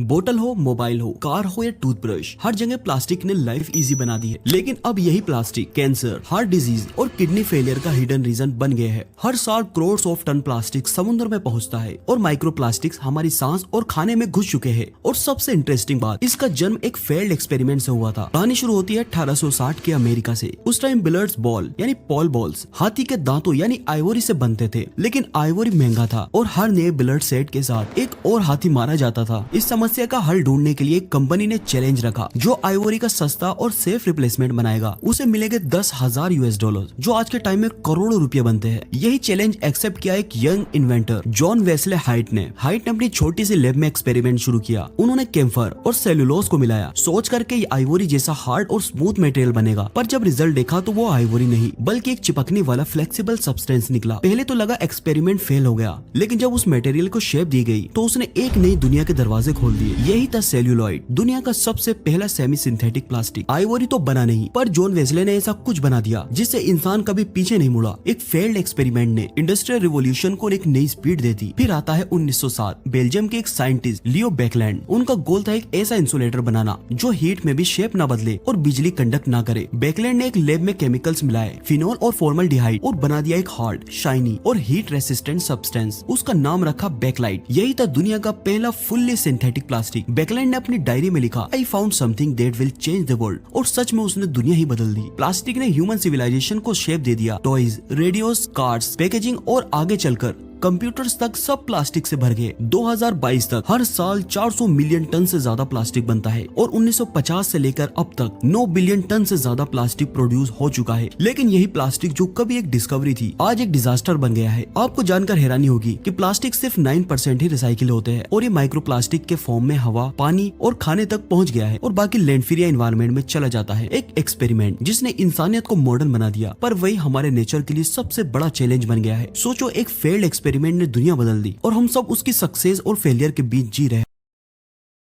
बोतल हो, मोबाइल हो, कार हो या टूथब्रश, हर जगह प्लास्टिक ने लाइफ इजी बना दी है। लेकिन अब यही प्लास्टिक कैंसर, हार्ट डिजीज और किडनी फेलियर का हिडन रीजन बन गया है। हर साल करोड़ ऑफ टन प्लास्टिक समुद्र में पहुंचता है और माइक्रो प्लास्टिक्स हमारी सांस और खाने में घुस चुके हैं। और सबसे इंटरेस्टिंग बात, इसका जन्म एक फेल्ड एक्सपेरिमेंट से हुआ था। कहानी शुरू होती है 1860 के अमेरिका से। उस टाइम बिलर्ड्स बॉल यानी पॉल बॉल्स हाथी के दांतों यानी आइवरी से बनते थे, लेकिन आइवरी महंगा था और हर नए बिलर्ड सेट के साथ एक और हाथी मारा जाता था। इस समस्या का हल ढूंढने के लिए कंपनी ने चैलेंज रखा, जो आइवरी का सस्ता और सेफ रिप्लेसमेंट बनाएगा उसे मिलेंगे $10,000, जो आज के टाइम में करोड़ों रुपए बनते हैं। यही चैलेंज एक्सेप्ट किया एक young inventor John Wesley height ने अपनी छोटी सी लैब में एक्सपेरिमेंट शुरू किया। उन्होंने कैम्फर और सेलुलोज को मिलाया, सोच करके ये आइवरी जैसा हार्ड और स्मूथ मटेरियल बनेगा। पर जब रिजल्ट देखा तो वो आइवरी नहीं बल्कि एक चिपकने वाला फ्लेक्सिबल सब्सटेंस निकला। पहले तो लगा एक्सपेरिमेंट फेल हो गया, लेकिन जब उस मटेरियल को शेप दी गई तो उसने एक नई दुनिया के दरवाजे खोल दिए। यही था सेल्यूलॉइड, दुनिया का सबसे पहला सेमी सिंथेटिक प्लास्टिक। आइवरी तो बना नहीं, पर जॉन वेस्ले ने ऐसा कुछ बना दिया जिससे इंसान कभी पीछे नहीं मुड़ा। एक फेल्ड एक्सपेरिमेंट ने इंडस्ट्रियल रिवॉल्यूशन को एक नई स्पीड दे दी। फिर आता है 1907, बेल्जियम के एक साइंटिस्ट लियो बेकलैंड। उनका गोल था एक ऐसा इंसुलेटर बनाना जो हीट में भी शेप ना बदले और बिजली कंडक्ट ना करे। बेकलैंड ने एक लैब में केमिकल्स मिलाए, फिनोल और फॉर्मल्डिहाइड, और बना दिया एक हार्ड, शाइनी और हीट रेसिस्टेंट सब्सटेंस। उसका नाम रखा बेकलाइट। यही था दुनिया का पहला फुल्ली सिंथेटिक प्लास्टिक। बेकलैंड ने अपनी डायरी में लिखा, I found something that will change the world, और सच में उसने दुनिया ही बदल दी। प्लास्टिक ने ह्यूमन सिविलाइजेशन को शेप दे दिया। टॉयज, रेडियोस, कार्स, पैकेजिंग और आगे चलकर कंप्यूटर्स तक सब प्लास्टिक से भर गए। 2022 तक हर साल 400 मिलियन टन से ज्यादा प्लास्टिक बनता है और 1950 से लेकर अब तक 9 बिलियन टन से ज्यादा प्लास्टिक प्रोड्यूस हो चुका है। लेकिन यही प्लास्टिक जो कभी एक डिस्कवरी थी, आज एक डिजास्टर बन गया है। आपको जानकर हैरानी होगी कि प्लास्टिक सिर्फ 9% ही रिसाइकिल होते हैं और ये माइक्रो प्लास्टिक के फॉर्म में हवा, पानी और खाने तक पहुंच गया है और बाकी लैंडफिल या एनवायरमेंट में चला जाता है। एक एक्सपेरिमेंट जिसने इंसानियत को मॉडर्न बना दिया, पर वही हमारे नेचर के लिए सबसे बड़ा चैलेंज बन गया है। सोचो, एक फेल्ड एक्सपेरिमेंट ने दुनिया बदल दी और हम सब उसकी सक्सेस और फेलियर के बीच जी रहे हैं।